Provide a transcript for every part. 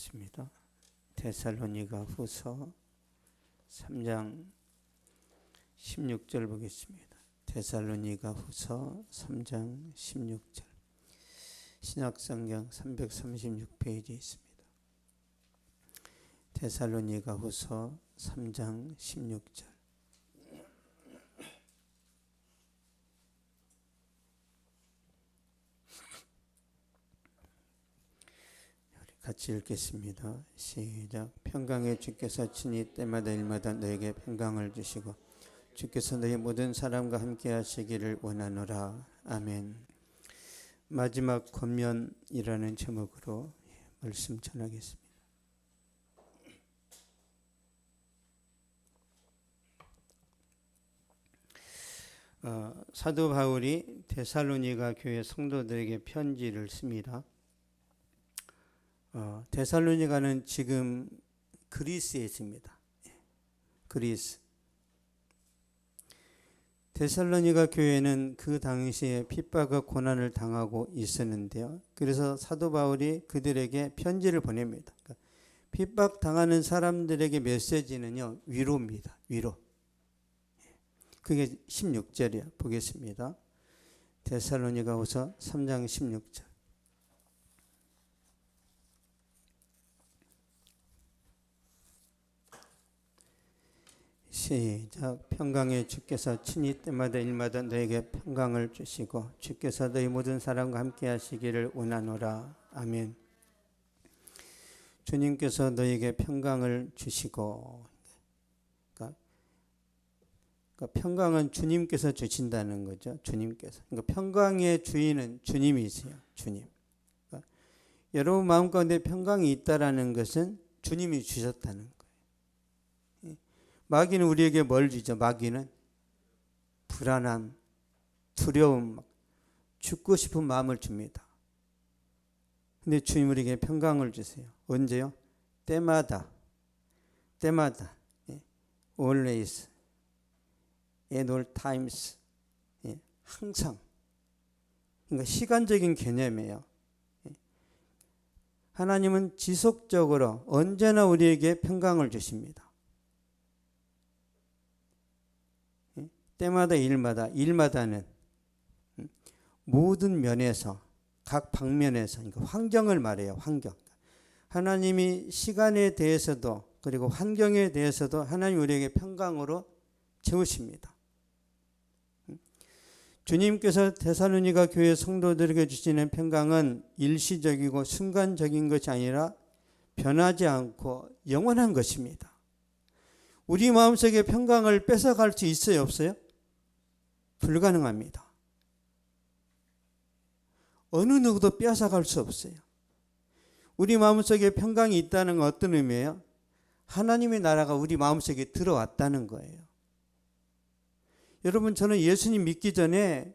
보겠습니다. 데살로니가 후서 3장 16절 보겠습니다. 데살로니가 후서 3장 16절. 신약성경 336페이지에 있습니다. 데살로니가 후서 3장 16절. 같이 읽겠습니다. 시작. 평강의 주께서 친히 때마다 일마다 너에게 평강을 주시고 주께서 너희 모든 사람과 함께 하시기를 원하노라. 아멘. 마지막 권면이라는 제목으로 말씀 전하겠습니다. 사도 바울이 데살로니가 교회 성도들에게 편지를 씁니다. 데살로니가는 지금 그리스에 있습니다. 그리스. 데살로니가 교회는 그 당시에 핍박과 고난을 당하고 있었는데요. 그래서 사도 바울이 그들에게 편지를 보냅니다. 그러니까 핍박 당하는 사람들에게 메시지는요, 위로입니다. 위로. 그게 16절이야. 보겠습니다. 데살로니가후서 3장 16절. 시작. 평강의 주께서 친히 때마다 일마다 너에게 평강을 주시고 주께서 너희 모든 사람과 함께 하시기를 원하노라. 아멘. 주님께서 너에게 평강을 주시고, 그러니까 평강은 주님께서 주신다는 거죠. 주님께서. 그러니까 평강의 주인은 주님이세요. 주님. 그러니까 여러분 마음 가운데 평강이 있다라는 것은 주님이 주셨다는 거예요. 마귀는 우리에게 뭘 주죠? 마귀는 불안함, 두려움, 죽고 싶은 마음을 줍니다. 근데 주님 우리에게 평강을 주세요. 언제요? 때마다. Always, at all times. 항상. 그러니까 시간적인 개념이에요. 하나님은 지속적으로 언제나 우리에게 평강을 주십니다. 때마다 일마다는 모든 면에서, 각 방면에서, 그러니까 환경을 말해요. 환경. 하나님이 시간에 대해서도 그리고 환경에 대해서도 하나님 우리에게 평강으로 채우십니다. 주님께서 데살로니가 교회 성도들에게 주시는 평강은 일시적이고 순간적인 것이 아니라 변하지 않고 영원한 것입니다. 우리 마음속에 평강을 뺏어갈 수 있어요? 없어요? 불가능합니다. 어느 누구도 빼앗아갈 수 없어요. 우리 마음속에 평강이 있다는 건 어떤 의미예요? 하나님의 나라가 우리 마음속에 들어왔다는 거예요. 여러분, 저는 예수님 믿기 전에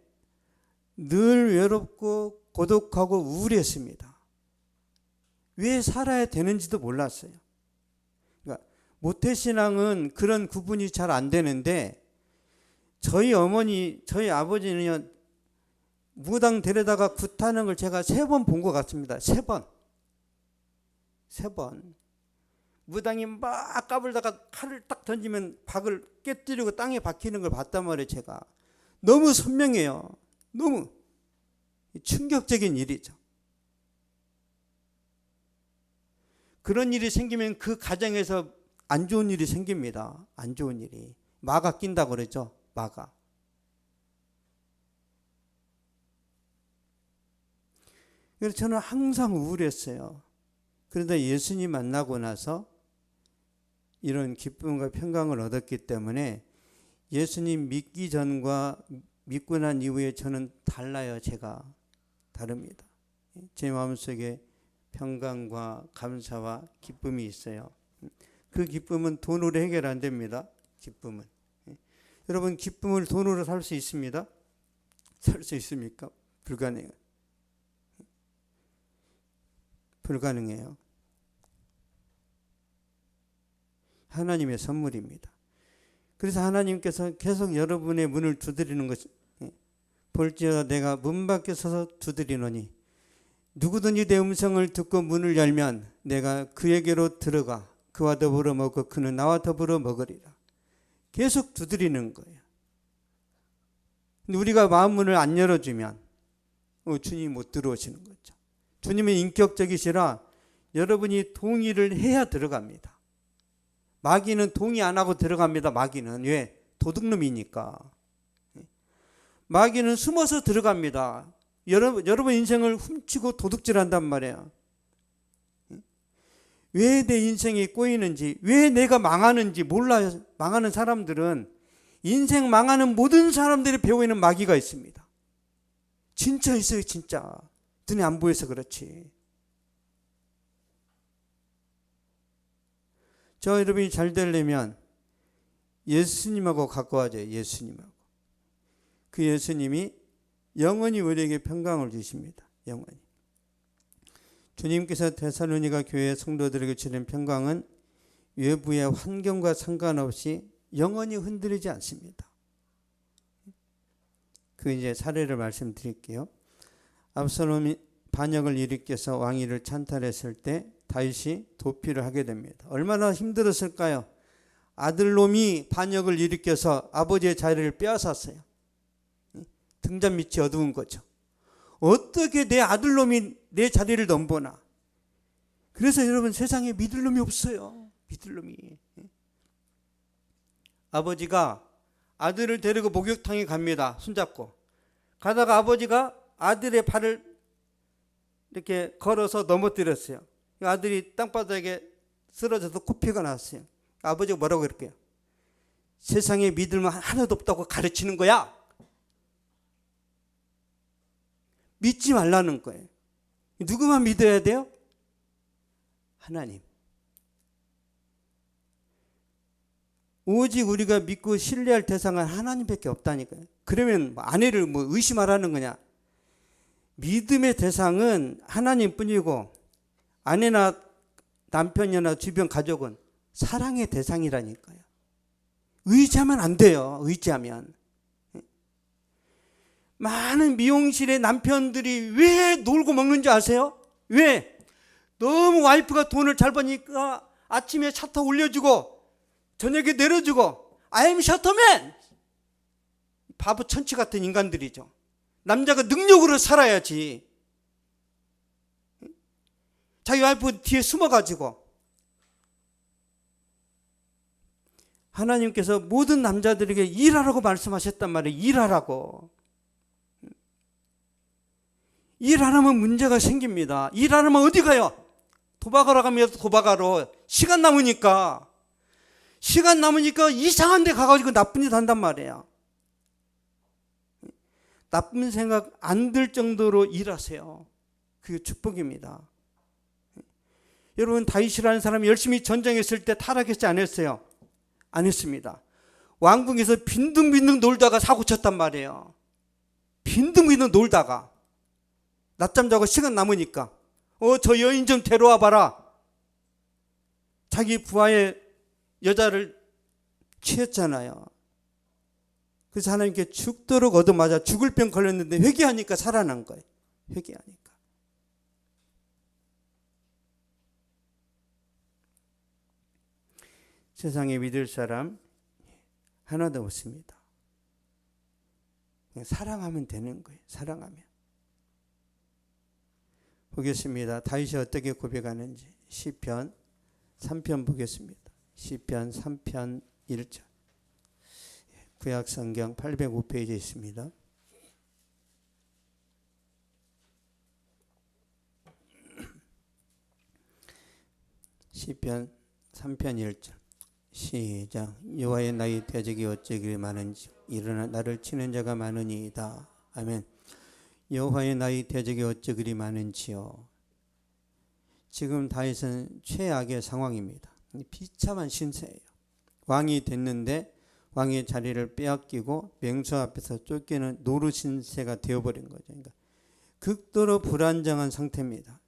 늘 외롭고 고독하고 우울했습니다. 왜 살아야 되는지도 몰랐어요. 그러니까 모태신앙은 그런 구분이 잘 안 되는데 저희 어머니, 저희 아버지는 무당 데려다가 굿하는 걸 제가 3번 본 것 같습니다. 3번. 무당이 막 까불다가 칼을 딱 던지면 박을 깨뜨리고 땅에 박히는 걸 봤단 말이에요. 제가. 너무 선명해요. 너무 충격적인 일이죠. 그런 일이 생기면 그 가정에서 안 좋은 일이 생깁니다. 안 좋은 일이. 마가 낀다고 그러죠. 마가. 그래서 저는 항상 우울했어요. 그런데 예수님 만나고 나서 이런 기쁨과 평강을 얻었기 때문에 예수님 믿기 전과 믿고 난 이후에 저는 달라요. 제가 다릅니다. 제 마음속에 평강과 감사와 기쁨이 있어요. 그 기쁨은 돈으로 해결 안 됩니다. 기쁨은. 여러분, 기쁨을 돈으로 살 수 있습니다? 살 수 있습니까? 불가능해요. 하나님의 선물입니다. 그래서 하나님께서 계속 여러분의 문을 두드리는 것이, 볼지어다 내가 문 밖에 서서 두드리노니 누구든지 내 음성을 듣고 문을 열면 내가 그에게로 들어가 그와 더불어 먹고 그는 나와 더불어 먹으리라. 계속 두드리는 거예요. 근데 우리가 마음문을 안 열어주면 주님이 못 들어오시는 거죠. 주님은 인격적이시라 여러분이 동의를 해야 들어갑니다. 마귀는 동의 안 하고 들어갑니다. 마귀는 왜? 도둑놈이니까. 마귀는 숨어서 들어갑니다. 여러분 인생을 훔치고 도둑질한단 말이에요. 왜 내 인생이 꼬이는지, 왜 내가 망하는지 몰라요. 망하는 사람들은 인생 망하는 모든 사람들이 배우는 마귀가 있습니다. 진짜 있어요, 진짜. 눈에 안 보여서 그렇지. 저 여러분이 잘 되려면 예수님하고 가까워져요. 예수님하고. 그 예수님이 영원히 우리에게 평강을 주십니다. 영원히. 주님께서 데살로니가 교회 성도들에게 주는 평강은 외부의 환경과 상관없이 영원히 흔들리지 않습니다. 그 이제 사례를 말씀드릴게요. 압살롬이 반역을 일으켜서 왕위를 찬탈했을 때 다윗이 도피를 하게 됩니다. 얼마나 힘들었을까요? 아들놈이 반역을 일으켜서 아버지의 자리를 빼앗았어요. 등잔 밑이 어두운 거죠. 어떻게 내 아들놈이 내 자리를 넘보나. 그래서 여러분 세상에 믿을 놈이 없어요. 믿을 놈이. 아버지가 아들을 데리고 목욕탕에 갑니다. 손잡고. 가다가 아버지가 아들의 발을 이렇게 걸어서 넘어뜨렸어요. 아들이 땅바닥에 쓰러져서 코피가 났어요. 아버지가 뭐라고 그럴게요? 세상에 믿을 만 하나도 없다고 가르치는 거야. 믿지 말라는 거예요. 누구만 믿어야 돼요? 하나님. 오직 우리가 믿고 신뢰할 대상은 하나님밖에 없다니까요. 그러면 아내를 의심하라는 거냐? 믿음의 대상은 하나님뿐이고 아내나 남편이나 주변 가족은 사랑의 대상이라니까요. 의지하면 안 돼요. 의지하면. 많은 미용실의 남편들이 왜 놀고 먹는 줄 아세요? 왜? 너무 와이프가 돈을 잘 버니까 아침에 셔터 올려주고 저녁에 내려주고 I'm 셔터맨! 바보 천치 같은 인간들이죠. 남자가 능력으로 살아야지. 자기 와이프 뒤에 숨어가지고. 하나님께서 모든 남자들에게 일하라고 말씀하셨단 말이에요. 일하라고. 일 안 하면 문제가 생깁니다. 일 안 하면 어디 가요? 도박하러 가면 도박하러. 시간 남으니까 이상한 데 가가지고 나쁜 짓 한단 말이에요. 나쁜 생각 안 들 정도로 일하세요. 그게 축복입니다. 여러분 다윗이라는 사람이 열심히 전쟁했을 때 타락했지 않았어요? 안 했습니다. 왕궁에서 빈둥빈둥 놀다가 사고 쳤단 말이에요. 빈둥빈둥 놀다가 낮잠 자고 시간 남으니까 저 여인 좀 데려와 봐라. 자기 부하의 여자를 취했잖아요. 그래서 하나님께 죽도록 얻어맞아 죽을 병 걸렸는데 회개하니까 살아난 거예요. 회개하니까. 세상에 믿을 사람 하나도 없습니다. 그냥 사랑하면 되는 거예요. 사랑하면. 보겠습니다. 다윗이 어떻게 고백하는지. 시편 3편 보겠습니다. 시편 3편 1절. 구약 성경 805페이지에 있습니다. 시편 3편 1절. 시작. 여호와의 나의 대적이 어찌 많은지 일어나 나를 치는 자가 많으니이다. 아멘. 여호와의 나의 대적이 어찌 그리 많은지요. 지금 다윗은 최악의 상황입니다. 비참한 신세예요. 왕이 됐는데 왕의 자리를 빼앗기고 맹수 앞에서 쫓기는 노루신세가 되어버린 거죠. 그러니까 극도로 불안정한 상태입니다.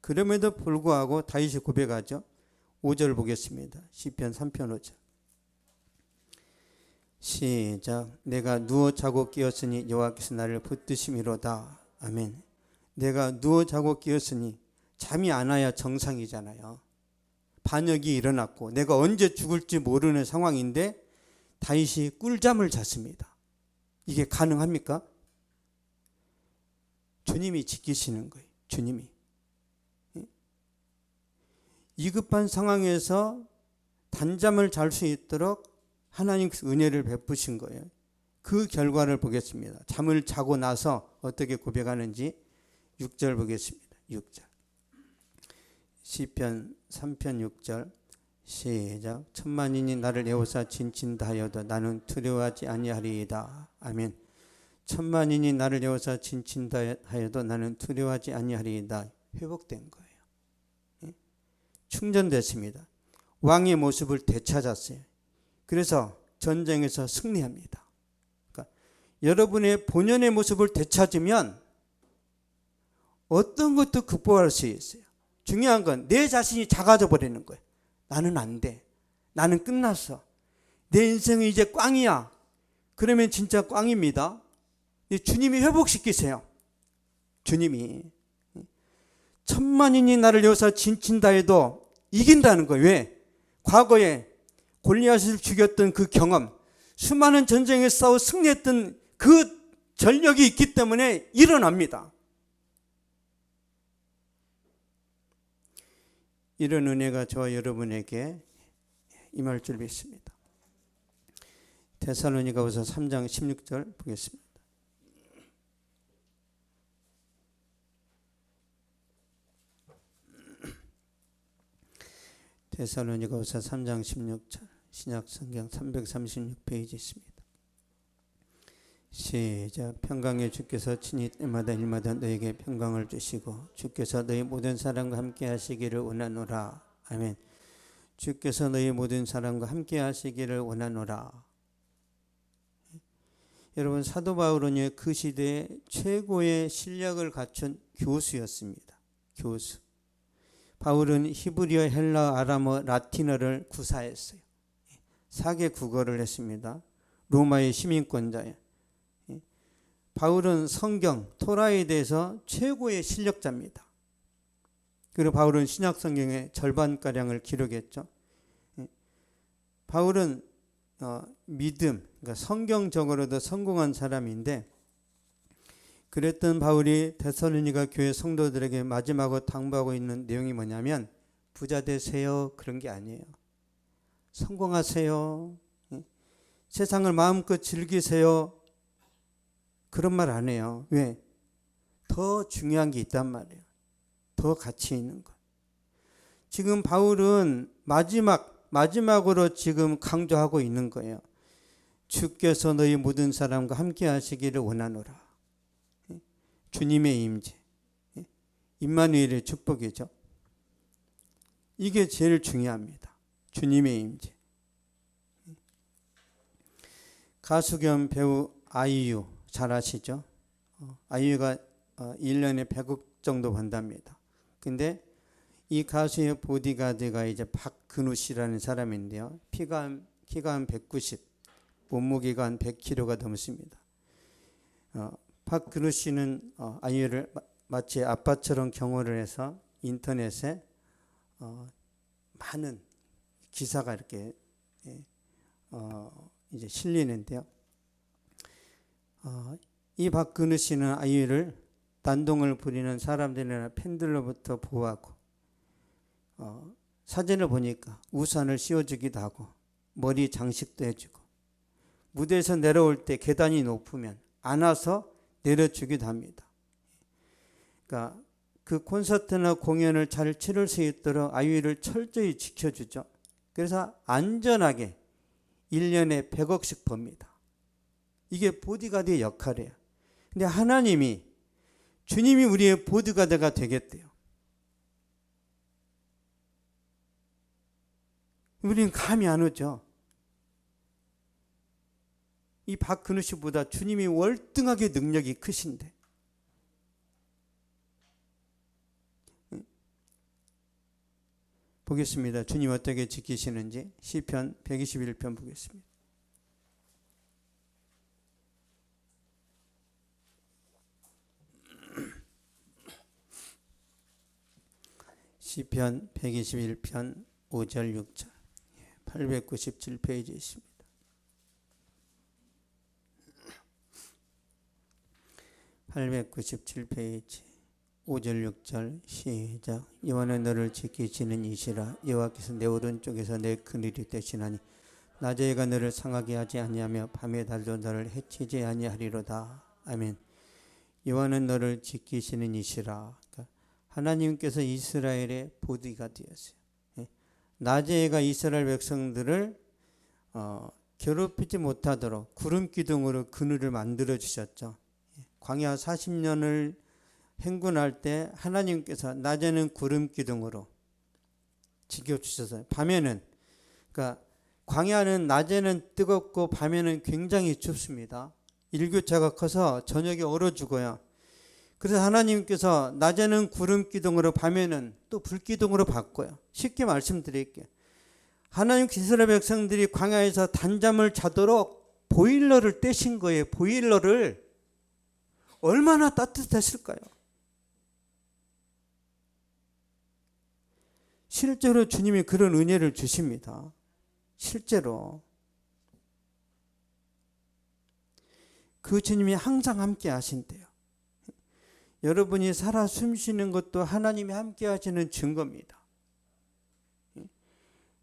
그럼에도 불구하고 다윗이 고백하죠. 5절 보겠습니다. 시편 3편 5절. 시작. 내가 누워 자고 깨었으니 여호와께서 나를 붙드심이로다. 아멘. 내가 누워 자고 깨었으니 잠이 안 와야 정상이잖아요. 반역이 일어났고 내가 언제 죽을지 모르는 상황인데 다윗이 꿀잠을 잤습니다. 이게 가능합니까? 주님이 지키시는 거예요. 주님이. 위급한 상황에서 단잠을 잘 수 있도록 하나님 은혜를 베푸신 거예요. 그 결과를 보겠습니다. 잠을 자고 나서 어떻게 고백하는지 6절 보겠습니다. 6절. 시편 3편 6절 시작. 천만인이 나를 애워싸 진친다 하여도 나는 두려워하지 아니하리이다. 아멘. 천만인이 나를 애워싸 진친다 하여도 나는 두려워하지 아니하리이다. 회복된 거예요. 충전됐습니다. 왕의 모습을 되찾았어요. 그래서 전쟁에서 승리합니다. 그러니까 여러분의 본연의 모습을 되찾으면 어떤 것도 극복할 수 있어요. 중요한 건 내 자신이 작아져 버리는 거예요. 나는 안 돼. 나는 끝났어. 내 인생은 이제 꽝이야. 그러면 진짜 꽝입니다. 주님이 회복시키세요. 주님이. 천만인이 나를 여기서 진친다 해도 이긴다는 거예요. 왜? 과거에 골리앗을 죽였던 그 경험, 수많은 전쟁에 싸워 승리했던 그 전력이 있기 때문에 일어납니다. 이런 은혜가 저와 여러분에게 임할 줄 믿습니다. 데살로니가후서 3장 16절 보겠습니다. 데살로니가후서 3장 16절 신약성경 336페이지 있습니다. 시작. 평강의 주께서 친히 때마다 일마다 너에게 평강을 주시고 주께서 너희 모든 사람과 함께 하시기를 원하노라. 아멘. 주께서 너희 모든 사람과 함께 하시기를 원하노라. 여러분, 사도 바울은 그 시대에 최고의 실력을 갖춘 교수였습니다. 교수. 바울은 히브리어, 헬라어, 아람어, 라틴어를 구사했어요. 4개 국어를 했습니다. 로마의 시민권자예요. 바울은 성경, 토라에 대해서 최고의 실력자입니다. 그리고 바울은 신약 성경의 절반가량을 기록했죠. 바울은 믿음, 그러니까 성경적으로도 성공한 사람인데, 그랬던 바울이 데살로니가 교회 성도들에게 마지막으로 당부하고 있는 내용이 뭐냐면 부자 되세요, 그런 게 아니에요. 성공하세요. 세상을 마음껏 즐기세요. 그런 말 안 해요. 왜? 더 중요한 게 있단 말이에요. 더 가치 있는 것. 지금 바울은 마지막으로 지금 강조하고 있는 거예요. 주께서 너희 모든 사람과 함께 하시기를 원하노라. 주님의 임재, 임마누엘의 축복이죠. 이게 제일 중요합니다. 주님의 임재. 가수 겸 배우 아이유 잘 아시죠? 아이유가 1년에 100억 정도 번답니다. 근데 이 가수의 보디가드가 이제 박근우 씨라는 사람인데요. 키가 한 190, 몸무게가 한 100kg가 넘습니다. 박근우 씨는 아이유를 마치 아빠처럼 경호를 해서 인터넷에 많은 기사가 이렇게 이제 실리는데요. 이 박근우 씨는 아이유를 난동을 부리는 사람들이나 팬들로부터 보호하고 사진을 보니까 우산을 씌워주기도 하고 머리 장식도 해주고 무대에서 내려올 때 계단이 높으면 안아서 내려주기도 합니다. 그러니까 그 콘서트나 공연을 잘 치를 수 있도록 아이유를 철저히 지켜주죠. 그래서 안전하게 1년에 100억씩 법니다. 이게 보디가드의 역할이에요. 근데 하나님이, 주님이 우리의 보디가드가 되겠대요. 우리는 감이 안 오죠. 이 박근우 씨보다 주님이 월등하게 능력이 크신데. 보겠습니다. 주님 어떻게 지키시는지. 시편 121편 보겠습니다. 시편 121편 5절 6절 897페이지에 있습니다. 897페이지 5절 6절 시작. 여호와는 너를 지키시는 이시라. 여호와께서 내 오른쪽에서 내 그늘이 되시나니 낮에 해가 너를 상하게 하지 아니하며 밤에 달도 너를 해치지 아니하리로다. 아멘. 여호와는 너를 지키시는 이시라. 그러니까 하나님께서 이스라엘의 보디가드였어요. 낮에 해가 이스라엘 백성들을 괴롭히지 못하도록 구름 기둥으로 그늘을 만들어 주셨죠. 광야 40년을 행군할 때 하나님께서 낮에는 구름 기둥으로 지켜주셔서 밤에는, 그러니까 광야는 낮에는 뜨겁고 밤에는 굉장히 춥습니다. 일교차가 커서 저녁에 얼어 죽어요. 그래서 하나님께서 낮에는 구름 기둥으로 밤에는 또 불 기둥으로 바꿔요. 쉽게 말씀드릴게요. 하나님 이스라엘 백성들이 광야에서 단잠을 자도록 보일러를 떼신 거예요. 보일러를. 얼마나 따뜻했을까요? 실제로 주님이 그런 은혜를 주십니다. 실제로. 그 주님이 항상 함께 하신대요. 여러분이 살아 숨쉬는 것도 하나님이 함께 하시는 증거입니다.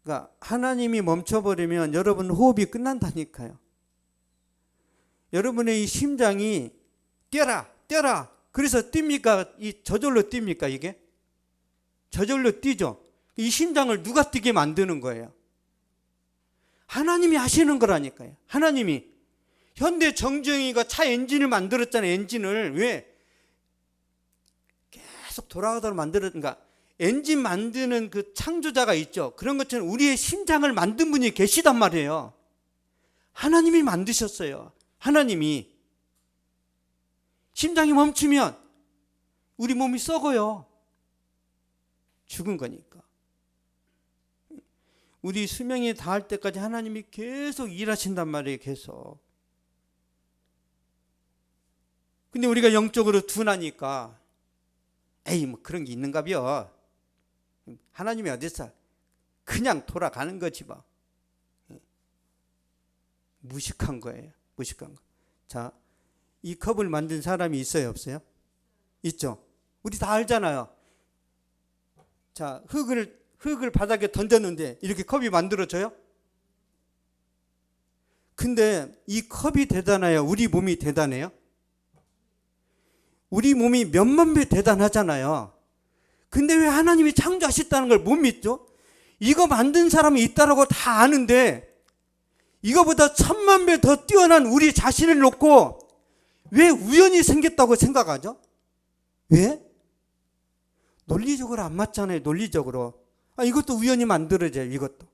그러니까 하나님이 멈춰버리면 여러분 호흡이 끝난다니까요. 여러분의 이 심장이 뛰어라 뛰어라 그래서 뜁니까? 이 저절로 뜁니까? 이게 저절로 뛰죠. 이 심장을 누가 뛰게 만드는 거예요? 하나님이 하시는 거라니까요. 하나님이. 현대 정정이가 차 엔진을 만들었잖아요. 엔진을. 왜? 계속 돌아가도록 만들었는가? 엔진 만드는 그 창조자가 있죠. 그런 것처럼 우리의 심장을 만든 분이 계시단 말이에요. 하나님이 만드셨어요. 하나님이. 심장이 멈추면 우리 몸이 썩어요. 죽은 거니까. 우리 수명이 닿을 때까지 하나님이 계속 일하신단 말이에요. 계속. 근데 우리가 영적으로 둔하니까 에이 뭐 그런 게 있는가벼. 하나님이 어디서 그냥 돌아가는 거지 뭐. 무식한 거예요. 무식한 거. 자, 이 컵을 만든 사람이 있어요, 없어요? 있죠. 우리 다 알잖아요. 자, 흙을 바닥에 던졌는데 이렇게 컵이 만들어져요? 근데 이 컵이 대단해요? 우리 몸이 대단해요? 우리 몸이 몇만 배 대단하잖아요. 근데 왜 하나님이 창조하셨다는 걸 못 믿죠? 이거 만든 사람이 있다라고 다 아는데 이거보다 1000만 배 더 뛰어난 우리 자신을 놓고 왜 우연히 생겼다고 생각하죠? 왜? 논리적으로 안 맞잖아요. 논리적으로. 이것도 우연히 만들어져요. 이것도.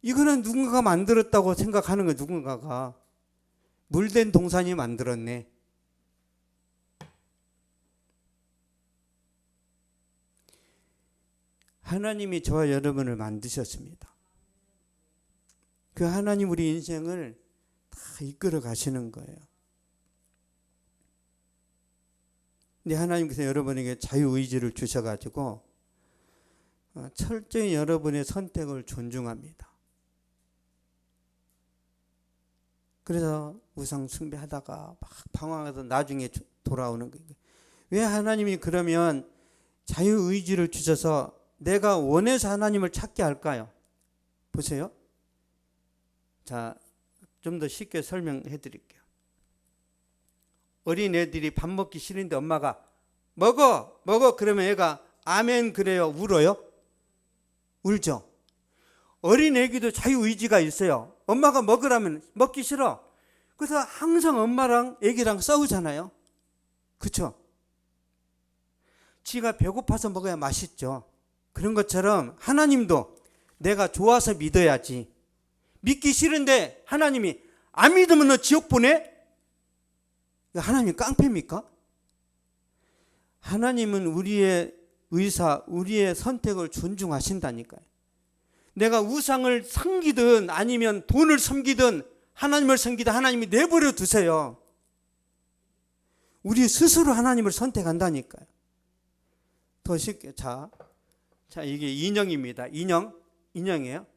이거는 누군가가 만들었다고 생각하는 거예요. 누군가가. 물된 동산이 만들었네. 하나님이 저와 여러분을 만드셨습니다. 그 하나님 우리 인생을 다 이끌어 가시는 거예요. 근데 하나님께서 여러분에게 자유의지를 주셔가지고 철저히 여러분의 선택을 존중합니다. 그래서 우상 숭배하다가 막 방황해서 나중에 돌아오는 거예요. 왜 하나님이 그러면 자유의지를 주셔서 내가 원해서 하나님을 찾게 할까요? 보세요. 자, 좀 더 쉽게 설명해 드릴게요. 어린애들이 밥 먹기 싫은데 엄마가 먹어 그러면 애가 아멘 그래요? 울어요? 울죠. 어린애기도 자유의지가 있어요. 엄마가 먹으라면 먹기 싫어. 그래서 항상 엄마랑 애기랑 싸우잖아요. 그렇죠? 지가 배고파서 먹어야 맛있죠. 그런 것처럼 하나님도 내가 좋아서 믿어야지. 믿기 싫은데 하나님이 안 믿으면 너 지옥 보내? 하나님이 깡패입니까? 하나님은 우리의 의사, 우리의 선택을 존중하신다니까요. 내가 우상을 섬기든 아니면 돈을 섬기든 하나님을 섬기든 하나님이 내버려 두세요. 우리 스스로 하나님을 선택한다니까요. 더 쉽게 자 이게 인형입니다. 인형이에요.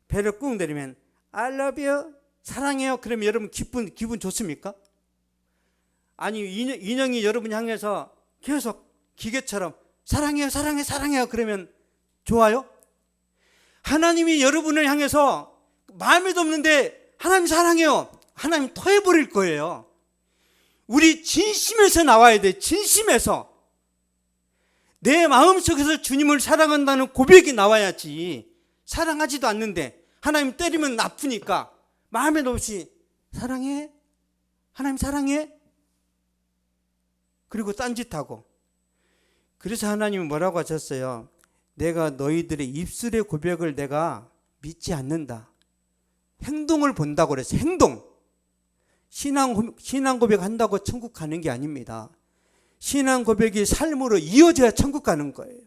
배를 꾹 내리면 I love you 사랑해요. 그러면 여러분 기분 좋습니까? 아니 인형이 여러분 향해서 계속 기계처럼 사랑해요 사랑해 사랑해요 그러면 좋아요? 하나님이 여러분을 향해서 마음에도 없는데 하나님 사랑해요. 하나님 토해버릴 거예요. 우리 진심에서 나와야 돼. 진심에서 내 마음속에서 주님을 사랑한다는 고백이 나와야지. 사랑하지도 않는데 하나님 때리면 아프니까 마음에도 없이 사랑해? 하나님 사랑해? 그리고 딴짓하고. 그래서 하나님은 뭐라고 하셨어요? 내가 너희들의 입술의 고백을 내가 믿지 않는다. 행동을 본다고 그랬어요. 행동. 신앙 고백 한다고 천국 가는 게 아닙니다. 신앙 고백이 삶으로 이어져야 천국 가는 거예요.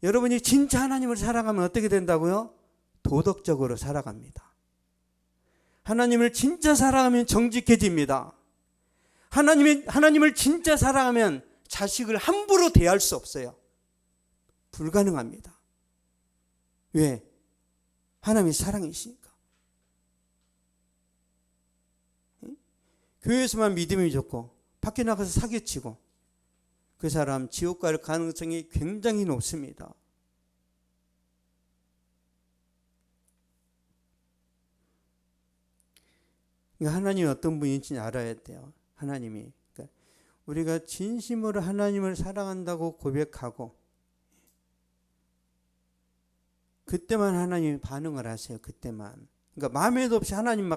여러분이 진짜 하나님을 사랑하면 어떻게 된다고요? 도덕적으로 살아갑니다. 하나님을 진짜 사랑하면 정직해집니다. 하나님을 진짜 사랑하면 자식을 함부로 대할 수 없어요. 불가능합니다. 왜? 하나님이 사랑이시니까. 교회에서만 믿음이 좋고 밖에 나가서 사기치고 그 사람 지옥 갈 가능성이 굉장히 높습니다. 그러니까 하나님이 어떤 분인지 알아야 돼요. 하나님이. 그러니까 우리가 진심으로 하나님을 사랑한다고 고백하고 그때만 하나님이 반응을 하세요. 그때만. 그러니까 마음에도 없이 하나님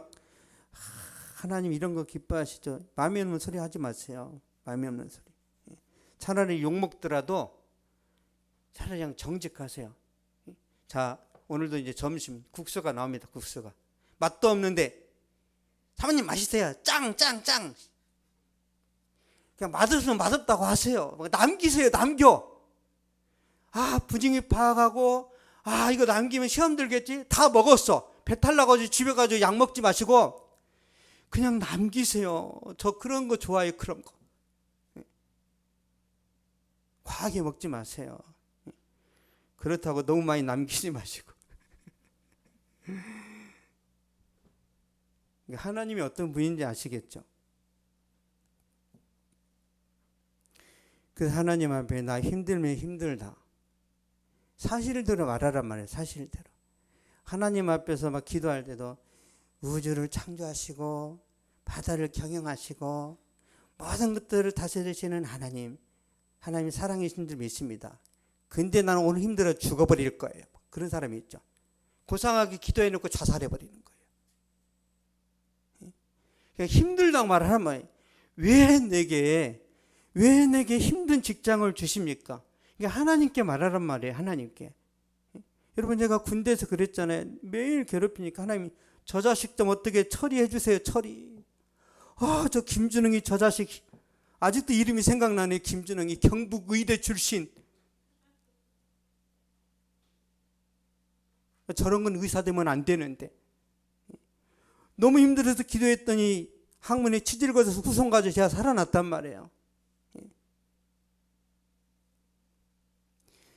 하나님 이런 거 기뻐하시죠. 마음에 없는 소리 하지 마세요. 마음에 없는 소리. 차라리 욕 먹더라도 차라리 그냥 정직하세요. 자, 오늘도 이제 점심 국수가 나옵니다. 국수가. 맛도 없는데 사모님 맛있어요. 짱. 그냥 맛없으면 맛없다고 하세요. 남기세요. 남겨. 분위기 파악하고 이거 남기면 시험 들겠지? 다 먹었어. 배탈 나가지고 집에 가지고 약 먹지 마시고 그냥 남기세요. 저 그런 거 좋아해요. 그런 거. 과하게 먹지 마세요. 그렇다고 너무 많이 남기지 마시고. 하나님이 어떤 분인지 아시겠죠? 그래서 하나님 앞에 나 힘들면 힘들다. 사실대로 말하란 말이에요. 사실대로. 하나님 앞에서 막 기도할 때도 우주를 창조하시고 바다를 경영하시고 모든 것들을 다스리시는 하나님 사랑이신 줄 믿습니다. 근데 나는 오늘 힘들어 죽어버릴 거예요. 그런 사람이 있죠. 고상하게 기도해놓고 자살해버리는 거예요. 힘들다고 말하는 말이에요. 왜 내게 힘든 직장을 주십니까? 하나님께 말하란 말이에요. 하나님께. 여러분 제가 군대에서 그랬잖아요. 매일 괴롭히니까 하나님이 저 자식 좀 어떻게 처리해 주세요. 처리. 저 김준웅이 저 자식 아직도 이름이 생각나네. 김준웅이 경북 의대 출신. 저런 건 의사 되면 안 되는데. 너무 힘들어서 기도했더니 학문에 치질 거져서 후손 가지고 제가 살아났단 말이에요.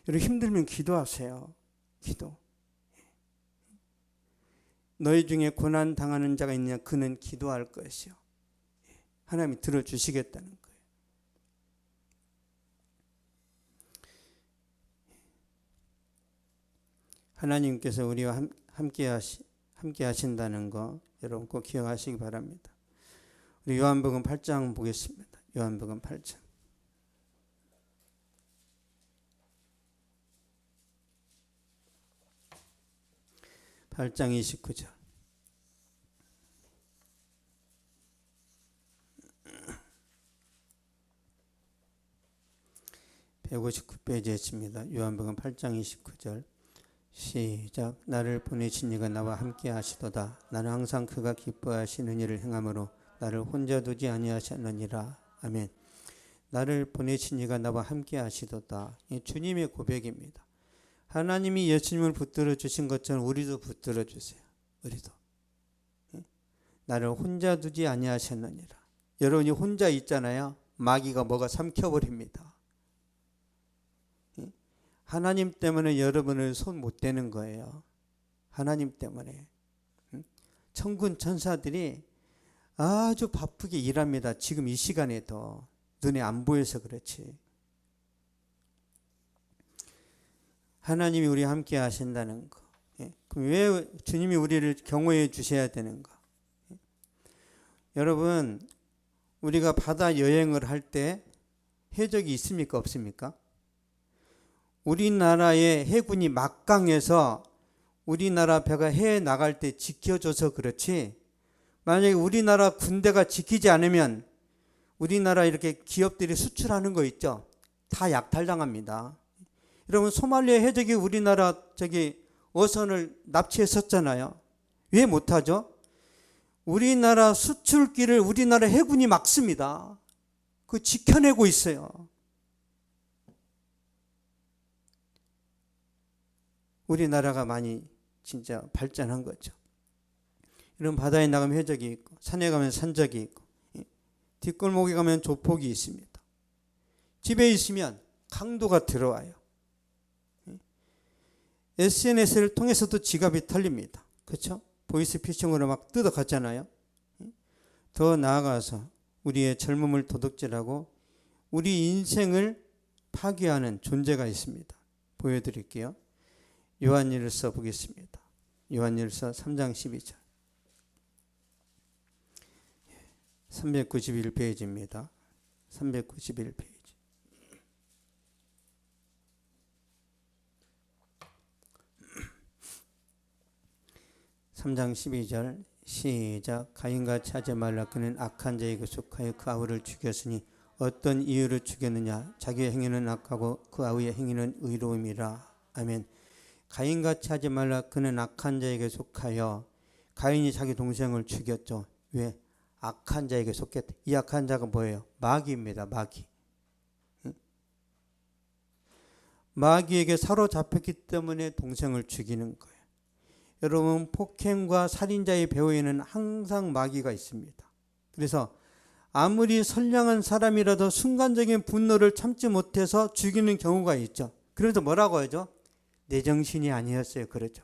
여러분 힘들면 기도하세요. 기도. 너희 중에 고난 당하는 자가 있냐? 그는 기도할 것이요. 하나님이 들어주시겠다는 거예요. 하나님께서 우리와 함께 하신다는 거 여러분 꼭 기억하시기 바랍니다. 우리 요한복음 8장 보겠습니다. 요한복음 8장. 8장 29절. (159페이지에) 있습니다. 요한복음 8장 29절. 시작. 나를 보내신 이가 나와 함께 하시도다. 나는 항상 그가 기뻐하시는 일을 행함으로 나를 혼자 두지 아니하셨느니라. 아멘. 나를 보내신 이가 나와 함께 하시도다. 이 주님의 고백입니다. 하나님이 예수님을 붙들어 주신 것처럼 우리도 붙들어 주세요. 우리도. 나를 혼자 두지 아니하셨느니라. 여러분이 혼자 있잖아요. 마귀가 뭐가 삼켜버립니다. 하나님 때문에 여러분을 손 못 대는 거예요. 하나님 때문에. 천군 천사들이 아주 바쁘게 일합니다. 지금 이 시간에도. 눈에 안 보여서 그렇지. 하나님이 우리 함께 하신다는 거. 그럼 왜 주님이 우리를 경호해 주셔야 되는가? 여러분, 우리가 바다 여행을 할 때 해적이 있습니까? 없습니까? 우리나라의 해군이 막강해서 우리나라 배가 해에 나갈 때 지켜줘서 그렇지, 만약에 우리나라 군대가 지키지 않으면 우리나라 이렇게 기업들이 수출하는 거 있죠? 다 약탈당합니다. 여러분, 소말리아 해적이 우리나라 어선을 납치했었잖아요. 왜 못하죠? 우리나라 수출길을 우리나라 해군이 막습니다. 그 지켜내고 있어요. 우리나라가 많이 진짜 발전한 거죠. 이런 바다에 나가면 해적이 있고, 산에 가면 산적이 있고, 뒷골목에 가면 조폭이 있습니다. 집에 있으면 강도가 들어와요. SNS를 통해서도 지갑이 털립니다. 그렇죠? 보이스피싱으로 막 뜯어갔잖아요. 더 나아가서 우리의 젊음을 도둑질하고 우리 인생을 파괴하는 존재가 있습니다. 보여드릴게요. 요한일서 보겠습니다. 요한일서 3장 12절. 391페이지입니다. 391페이지. 3장 12절 시작. 가인같이 하지 말라. 그는 악한 자에게 속하여 그 아우를 죽였으니 어떤 이유로 죽였느냐. 자기의 행위는 악하고 그 아우의 행위는 의로움이라. 아멘. 가인같이 하지 말라. 그는 악한 자에게 속하여. 가인이 자기 동생을 죽였죠. 왜? 악한 자에게 속했다. 이 악한 자가 뭐예요? 마귀입니다. 마귀. 마귀에게 사로잡혔기 때문에 동생을 죽이는 거예요. 여러분, 폭행과 살인자의 배후에는 항상 마귀가 있습니다. 그래서 아무리 선량한 사람이라도 순간적인 분노를 참지 못해서 죽이는 경우가 있죠. 그래서 뭐라고 하죠? 내 정신이 아니었어요. 그러죠.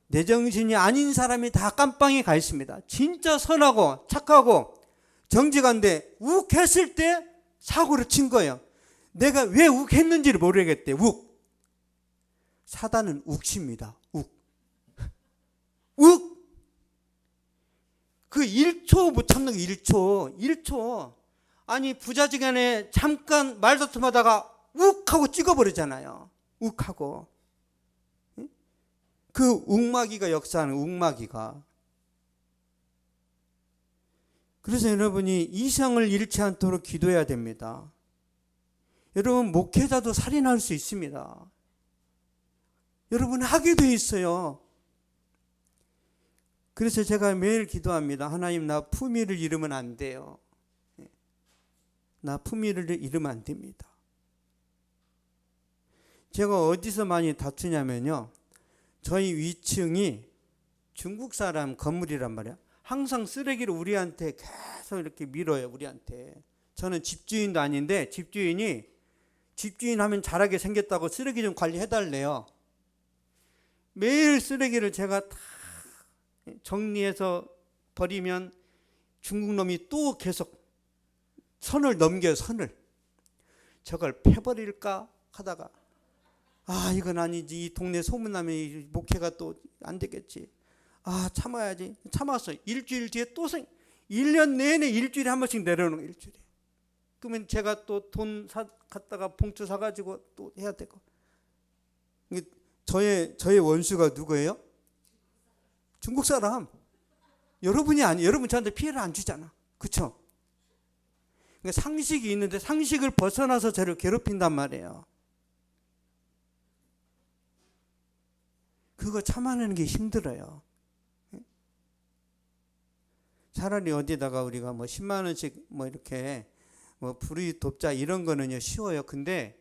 내 정신이 아닌 사람이 다 깜빵에 가 있습니다. 진짜 선하고 착하고 정직한데 욱했을 때 사고를 친 거예요. 내가 왜 욱했는지를 모르겠대. 욱. 사단은 욱십니다. 욱. 욱. 그 1초 못 참는 거. 1초. 아니, 부자지간에 잠깐 말다툼하다가 욱하고 찍어버리잖아요. 욱하고. 그 욱마귀가 역사하는 욱마귀가. 그래서 여러분이 이성을 잃지 않도록 기도해야 됩니다. 여러분, 목회자도 살인할 수 있습니다. 여러분, 하게 돼 있어요. 그래서 제가 매일 기도합니다. 하나님, 나 품위를 잃으면 안 돼요. 나 품위를 잃으면 안 됩니다. 제가 어디서 많이 다투냐면요, 저희 위층이 중국 사람 건물이란 말이야. 항상 쓰레기를 우리한테 계속 이렇게 밀어요. 우리한테. 저는 집주인도 아닌데 집주인 하면 잘하게 생겼다고 쓰레기 좀 관리해달래요. 매일 쓰레기를 제가 다 정리해서 버리면 중국 놈이 또 계속 선을 넘겨요. 선을. 저걸 패버릴까 하다가 이건 아니지. 이 동네 소문나면 목회가 또 안 되겠지. 참아야지. 참았어. 일주일 뒤에 또 1년 내내 일주일에 한 번씩 내려오는 거. 일주일에. 그러면 제가 또 돈 갖다가 봉투 사가지고 또 해야 되고. 저의 원수가 누구예요? 중국 사람. 여러분이 아니에요. 여러분 저한테 피해를 안 주잖아. 그렇죠? 그러니까 상식이 있는데 상식을 벗어나서 저를 괴롭힌단 말이에요. 그거 참아내는 게 힘들어요. 차라리 어디다가 우리가 10만 원씩 이렇게 불의 돕자 이런 거는요 쉬워요. 근데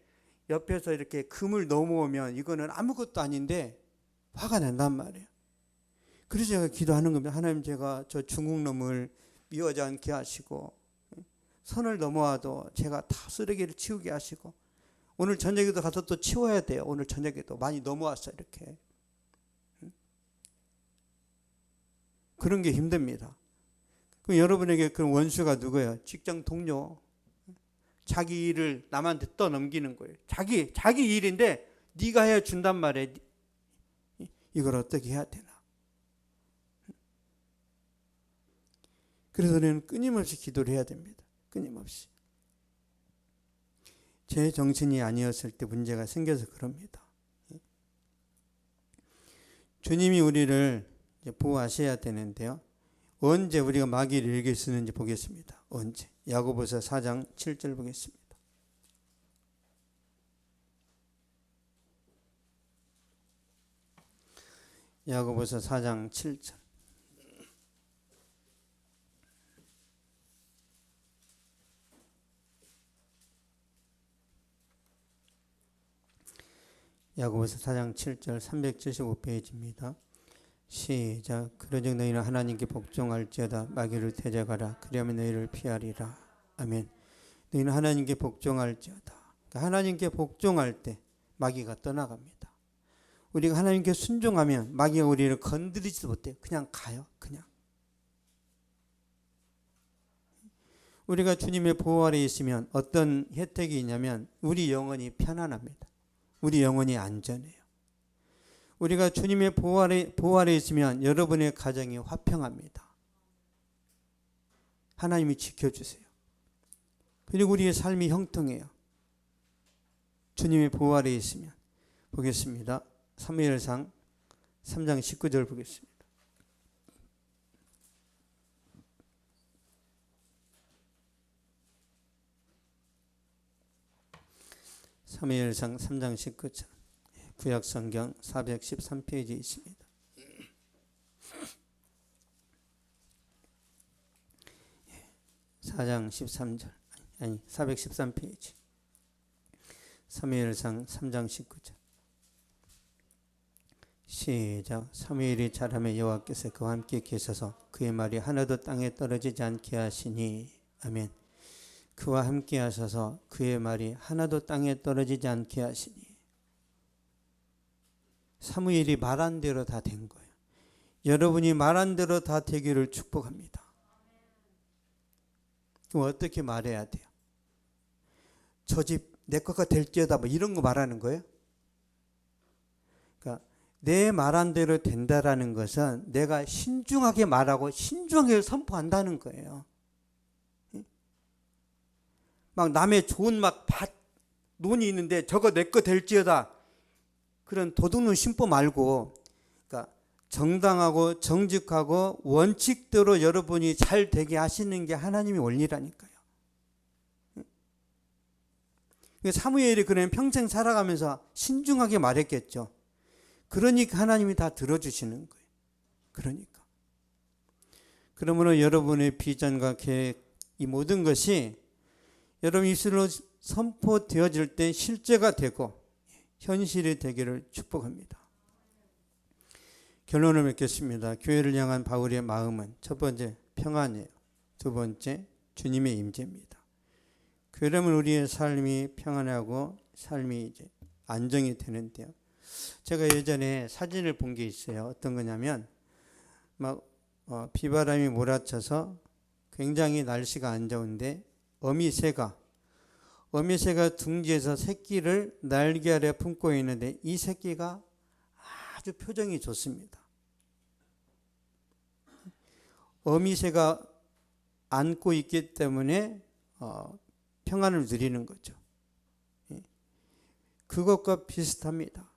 옆에서 이렇게 금을 넘어오면 이거는 아무것도 아닌데 화가 난단 말이에요. 그래서 제가 기도하는 겁니다. 하나님, 제가 저 중국 놈을 미워하지 않게 하시고 선을 넘어와도 제가 다 쓰레기를 치우게 하시고 오늘 저녁에도 가서 또 치워야 돼요. 오늘 저녁에도 많이 넘어왔어 이렇게. 그런 게 힘듭니다. 그럼 여러분에게 그런 원수가 누구예요? 직장 동료. 자기 일을 남한테 떠넘기는 거예요. 자기 일인데 네가 해준단 말이에요. 이걸 어떻게 해야 되나? 그래서 우리는 끊임없이 기도를 해야 됩니다. 끊임없이. 제 정신이 아니었을 때 문제가 생겨서 그럽니다. 주님이 우리를 보호하셔야 되는데요. 언제 우리가 마귀를 이길 수 있는지 보겠습니다. 언제? 야고보서 4장 7절 보겠습니다. 야고보서 4장 7절. 야고보서 4장 7절 375페이지입니다. 시작. 그러즉 너희는 하나님께 복종할지어다. 마귀를 대적하라. 그리하면 너희를 피하리라. 아멘. 너희는 하나님께 복종할지어다. 그러니까 하나님께 복종할 때 마귀가 떠나갑니다. 우리가 하나님께 순종하면 마귀가 우리를 건드리지도 못해요. 그냥 가요. 그냥. 우리가 주님의 보호 아래 있으면 어떤 혜택이 있냐면 우리 영혼이 편안합니다. 우리 영혼이 안전해요. 우리가 주님의 보호 아래 있으면 여러분의 가정이 화평합니다. 하나님이 지켜주세요. 그리고 우리의 삶이 형통해요. 주님의 보호 아래 있으면. 보겠습니다. 사무엘상 3장 19절 보겠습니다. 사무엘상 3장 19절. 구약성경 413페이지에 있습니다. 4장 13절. 아니 413페이지. 사무엘상 3장 19절. 시작. 사무엘이 자라매 여호와께서 그와 함께 계셔서 그의 말이 하나도 땅에 떨어지지 않게 하시니. 아멘. 그와 함께 하셔서 그의 말이 하나도 땅에 떨어지지 않게 하시니. 사무엘이 말한 대로 다 된 거예요. 여러분이 말한 대로 다 되기를 축복합니다. 그럼 어떻게 말해야 돼요? 저 집 내 것가 될지어다 뭐 이런 거 말하는 거예요? 그러니까 내 말한 대로 된다라는 것은 내가 신중하게 말하고 신중하게 선포한다는 거예요. 막 남의 좋은 막 논이 있는데 저거 내 거 될지어다. 그런 도둑놈 심보 말고, 그러니까 정당하고 정직하고 원칙대로 여러분이 잘 되게 하시는 게 하나님의 원리라니까요. 사무엘이 그러면 평생 살아가면서 신중하게 말했겠죠. 그러니까 하나님이 다 들어주시는 거예요. 그러니까. 그러므로 여러분의 비전과 계획, 이 모든 것이 여러분 입술로 선포되어질 때 실제가 되고 현실이 되기를 축복합니다. 결론을 맺겠습니다. 교회를 향한 바울의 마음은 첫 번째 평안이에요. 두 번째 주님의 임재입니다. 그러면 우리의 삶이 평안하고 삶이 이제 안정이 되는데요. 제가 예전에 사진을 본 게 있어요. 어떤 거냐면 막 비바람이 몰아쳐서 굉장히 날씨가 안 좋은데 어미새가 둥지에서 새끼를 날개 아래 품고 있는데 이 새끼가 아주 표정이 좋습니다. 어미새가 안고 있기 때문에 평안을 누리는 거죠. 그것과 비슷합니다.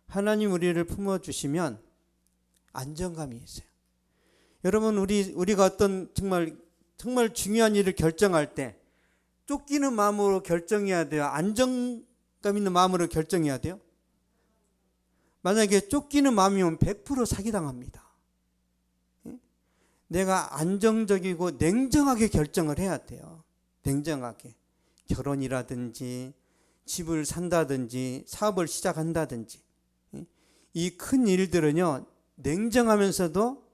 하나님 우리를 품어주시면 안정감이 있어요. 여러분 우리가 어떤 정말 중요한 일을 결정할 때 쫓기는 마음으로 결정해야 돼요? 안정감 있는 마음으로 결정해야 돼요? 만약에 쫓기는 마음이면 100% 사기당합니다. 내가 안정적이고 냉정하게 결정을 해야 돼요. 냉정하게. 결혼이라든지 집을 산다든지 사업을 시작한다든지 이 큰 일들은요. 냉정하면서도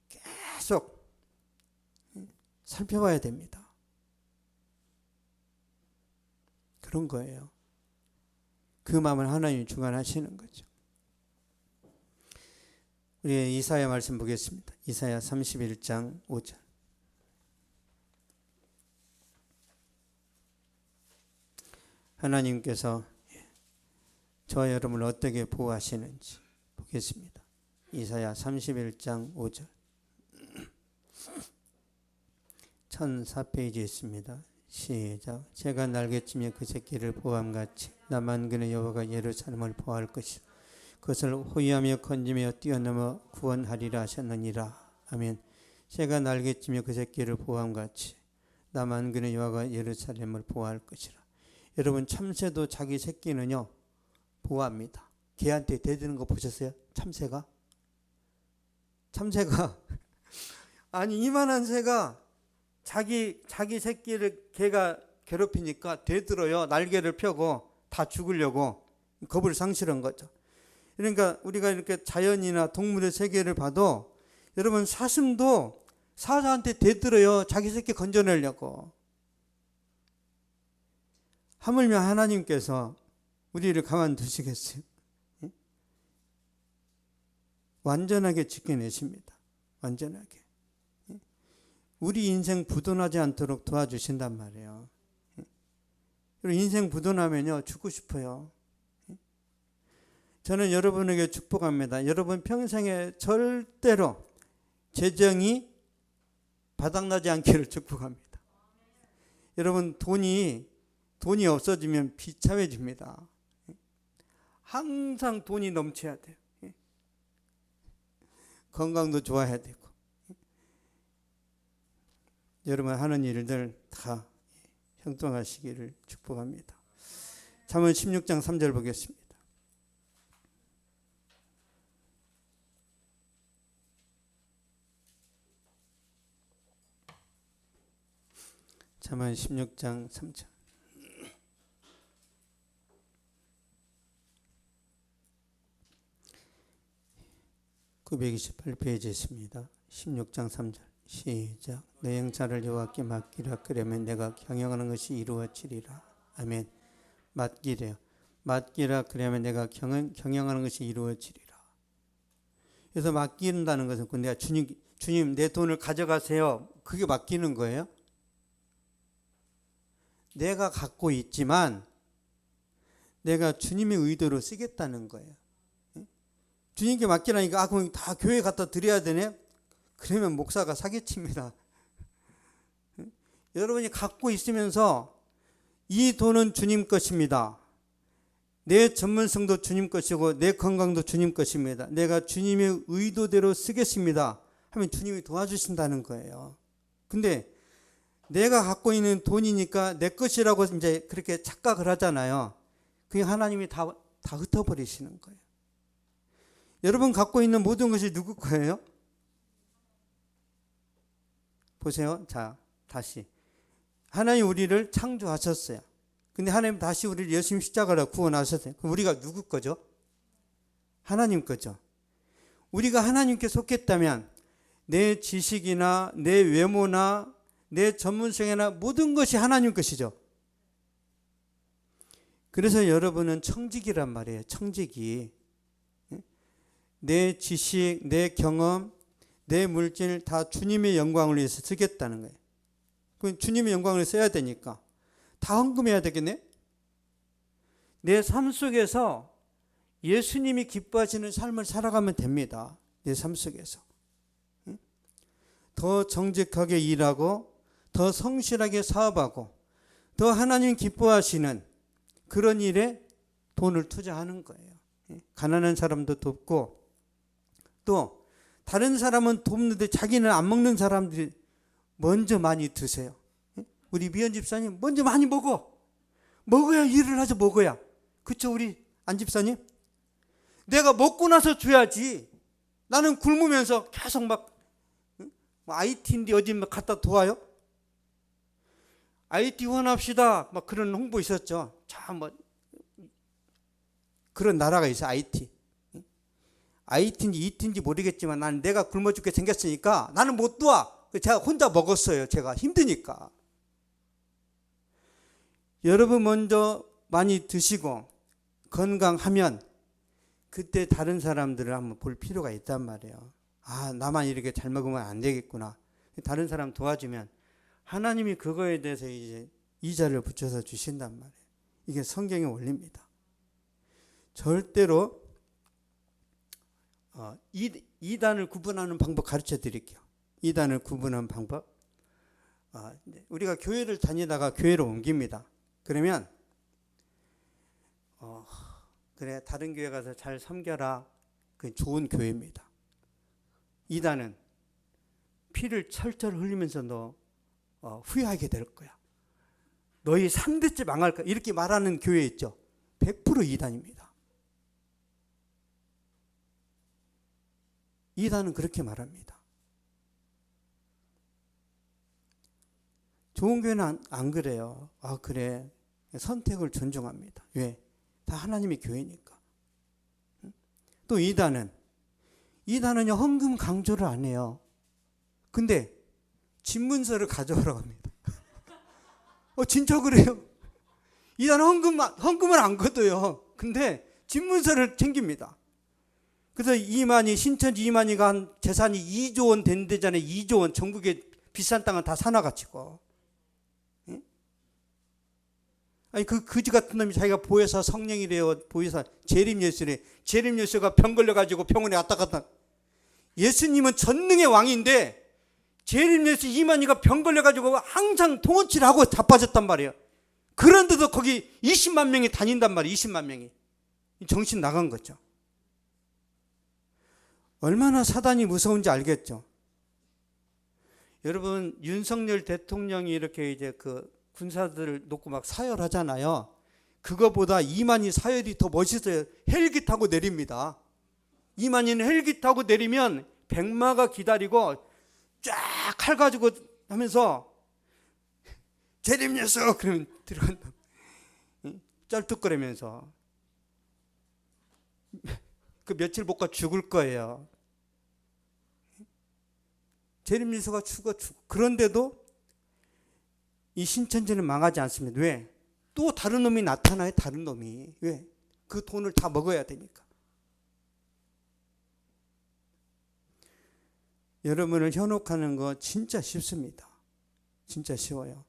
계속 살펴봐야 됩니다. 그런 거예요. 그 마음을 하나님이 주관하시는 거죠. 우리 이사야 말씀 보겠습니다. 이사야 31장 5절. 하나님께서 저와 여러분을 어떻게 보호하시는지 보겠습니다. 이사야 31장 5절. 1004페이지에 있습니다. 시작. 제가 날개치며 그 새끼를 보호함같이 나만 그는 여호와가 예루살렘을 보호할 것이라. 그것을 호위하며 건지며 뛰어넘어 구원하리라 하셨느니라. 아멘. 제가 날개치며 그 새끼를 보호함같이 나만 그는 여호와가 예루살렘을 보호할 것이라. 여러분, 참새도 자기 새끼는요 보호합니다. 개한테 대드는 거 보셨어요? 참새가 아니 이만한 새가 자기 새끼를 개가 괴롭히니까 대들어요. 날개를 펴고 다 죽으려고 겁을 상실한 거죠. 그러니까 우리가 이렇게 자연이나 동물의 세계를 봐도 여러분, 사슴도 사자한테 대들어요. 자기 새끼 건져내려고. 하물며 하나님께서 우리를 가만두시겠어요? 완전하게 지켜내십니다. 완전하게. 우리 인생 부도나지 않도록 도와주신단 말이에요. 그리고 인생 부도나면요 죽고 싶어요. 저는 여러분에게 축복합니다. 여러분 평생에 절대로 재정이 바닥나지 않기를 축복합니다. 여러분, 돈이 없어지면 비참해집니다. 항상 돈이 넘쳐야 돼요. 건강도 좋아야 되고. 여러분 하는 일들 다 형통하시기를 축복합니다. 잠언 16장 3절 보겠습니다. 잠언 16장 3절. (928페이지에) 있습니다. 16장 3절 시작. 내 행사를 여호와께 맡기라. 그러면 내가 경영하는 것이 이루어지리라. 아멘. 맡기래요. 맡기라. 그러면 내가 경영하는 것이 이루어지리라. 그래서 맡긴다는 것은 내가 주님 내 돈을 가져가세요. 그게 맡기는 거예요. 내가 갖고 있지만 내가 주님의 의도로 쓰겠다는 거예요. 주님께 맡기라니까 그럼 다 교회 갖다 드려야 되네? 그러면 목사가 사기칩니다. 여러분이 갖고 있으면서 이 돈은 주님 것입니다. 내 전문성도 주님 것이고 내 건강도 주님 것입니다. 내가 주님의 의도대로 쓰겠습니다 하면 주님이 도와주신다는 거예요. 근데 내가 갖고 있는 돈이니까 내 것이라고 이제 그렇게 착각을 하잖아요. 그게 하나님이 다 흩어버리시는 거예요. 여러분 갖고 있는 모든 것이 누구 거예요? 보세요. 자, 다시. 하나님 우리를 창조하셨어요. 근데 하나님 다시 우리를 예수님 십자가로 구원하셨어요. 그럼 우리가 누구 거죠? 하나님 거죠. 우리가 하나님께 속했다면 내 지식이나 내 외모나 내 전문성이나 모든 것이 하나님 것이죠. 그래서 여러분은 청직이란 말이에요. 청직이. 내 지식, 내 경험, 내 물질 다 주님의 영광을 위해서 쓰겠다는 거예요. 그럼 주님의 영광을 써야 되니까 다 헌금해야 되겠네. 내 삶 속에서 예수님이 기뻐하시는 삶을 살아가면 됩니다. 내 삶 속에서 더 정직하게 일하고 더 성실하게 사업하고 더 하나님 기뻐하시는 그런 일에 돈을 투자하는 거예요. 가난한 사람도 돕고 또 다른 사람은 돕는데 자기는 안 먹는 사람들이 먼저 많이 드세요. 우리 미연 집사님 먼저 많이 먹어야 일을 하죠. 먹어야. 그렇죠? 우리 안 집사님? 내가 먹고 나서 줘야지. 나는 굶으면서 계속 막 IT인데 어디 막 갖다 도와요? IT 후원합시다. 막 그런 홍보 있었죠. 자, 뭐 그런 나라가 있어. IT인지 ET인지 모르겠지만 나는 내가 굶어 죽게 생겼으니까 나는 못 도와. 제가 혼자 먹었어요. 제가 힘드니까. 여러분 먼저 많이 드시고 건강하면 그때 다른 사람들을 한번 볼 필요가 있단 말이에요. 아, 나만 이렇게 잘 먹으면 안 되겠구나. 다른 사람 도와주면 하나님이 그거에 대해서 이제 이자를 붙여서 주신단 말이에요. 이게 성경의 원리입니다. 절대로 이단을 구분하는 방법 가르쳐 드릴게요. 이단을 구분하는 방법. 우리가 교회를 다니다가 교회로 옮깁니다. 그러면 그래, 다른 교회 가서 잘 섬겨라. 그 좋은 교회입니다. 이단은 피를 철철 흘리면서 너 후회하게 될 거야. 너희 3대째 망할 거야. 이렇게 말하는 교회 있죠. 100% 이단입니다. 이단은 그렇게 말합니다. 좋은 교회는 안 그래요. 아, 그래. 선택을 존중합니다. 왜? 다 하나님의 교회니까. 또 이단은요, 헌금 강조를 안 해요. 근데 집문서를 가져오라고 합니다. 진짜 그래요. 이단은 헌금을 안 거둬요. 근데 집문서를 챙깁니다. 그래서 신천지 이만희가 한 재산이 2조 원 된대잖아요. 2조 원. 전국에 비싼 땅은 다 사놔가지고. 아니, 그 거지 같은 놈이 자기가 보혜사 성령이래요. 보혜사 재림예수래. 재림예수가 병 걸려가지고 병원에 왔다 갔다. 예수님은 전능의 왕인데 재림예수 이만희가 병 걸려가지고 항상 통원치를 하고 자빠졌단 말이에요. 그런데도 거기 20만 명이 다닌단 말이에요. 20만 명이. 정신 나간 거죠. 얼마나 사단이 무서운지 알겠죠. 여러분, 윤석열 대통령이 이렇게 이제 그 군사들을 놓고 막 사열하잖아요. 그거보다 이만희 사열이 더 멋있어요. 헬기 타고 내립니다. 이만희는 헬기 타고 내리면 백마가 기다리고 쫙 칼 가지고 하면서 재림예수 그러면 들어간다. 쩔뚝거리면서 그 며칠 못 가 죽을 거예요. 재림예수가 죽어. 그런데도 이 신천지는 망하지 않습니다. 왜? 또 다른 놈이 나타나요. 다른 놈이. 왜? 그 돈을 다 먹어야 되니까. 여러분을 현혹하는 거 진짜 쉽습니다. 진짜 쉬워요.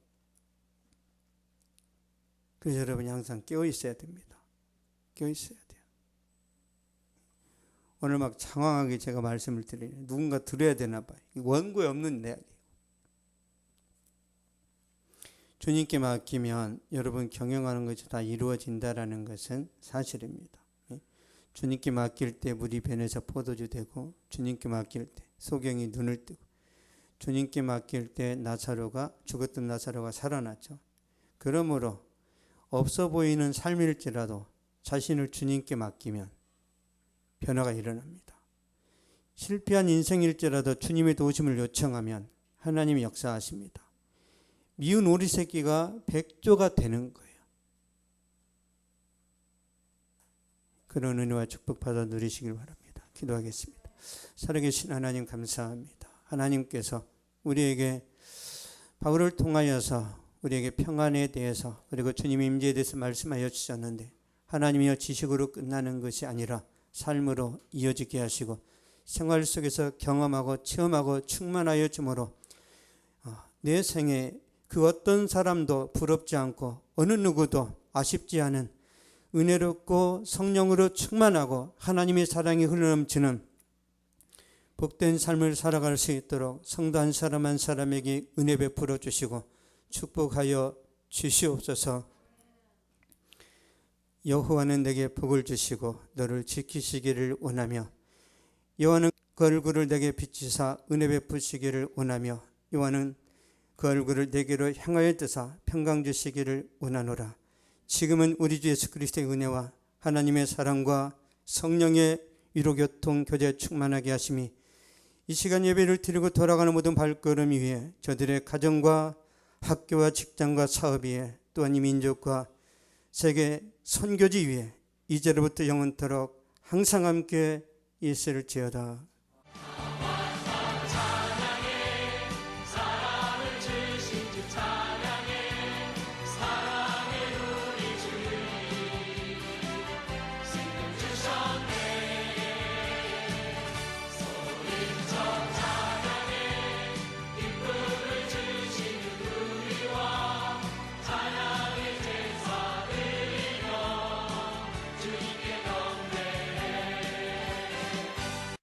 그래서 여러분이 항상 깨어 있어야 됩니다. 깨어 있어야 돼요. 오늘 막 장황하게 제가 말씀을 드리네. 누군가 들어야 되나 봐요. 원고에 없는 이야기. 주님께 맡기면 여러분 경영하는 것이 다 이루어진다라는 것은 사실입니다. 주님께 맡길 때 물이 변해서 포도주 되고, 주님께 맡길 때 소경이 눈을 뜨고, 주님께 맡길 때 죽었던 나사로가 살아났죠. 그러므로 없어 보이는 삶일지라도 자신을 주님께 맡기면 변화가 일어납니다. 실패한 인생일지라도 주님의 도우심을 요청하면 하나님이 역사하십니다. 미운 오리 새끼가 백조가 되는 거예요. 그런 은혜와 축복 받아 누리시길 바랍니다. 기도하겠습니다. 살아계신 하나님 감사합니다. 하나님께서 우리에게 바울을 통하여서 우리에게 평안에 대해서 그리고 주님의 임재에 대해서 말씀하여 주셨는데, 하나님이여 지식으로 끝나는 것이 아니라 삶으로 이어지게 하시고 생활 속에서 경험하고 체험하고 충만하여 주므로 내 생에 그 어떤 사람도 부럽지 않고 어느 누구도 아쉽지 않은 은혜롭고 성령으로 충만하고 하나님의 사랑이 흘러넘치는 복된 삶을 살아갈 수 있도록 성도 한 사람 한 사람에게 은혜 베풀어 주시고 축복하여 주시옵소서. 여호와는 내게 복을 주시고 너를 지키시기를 원하며, 여호와는 그 얼굴을 내게 비치사 은혜 베푸시기를 원하며, 여호와는 그 얼굴을 내게로 향하여 뜨사 평강 주시기를 원하노라. 지금은 우리 주 예수 그리스도의 은혜와 하나님의 사랑과 성령의 위로교통 교제 충만하게 하심이 이 시간 예배를 드리고 돌아가는 모든 발걸음 위에 저들의 가정과 학교와 직장과 사업 위에 또한 이 민족과 세계 선교지 위에 이제로부터 영원토록 항상 함께 있을지어다.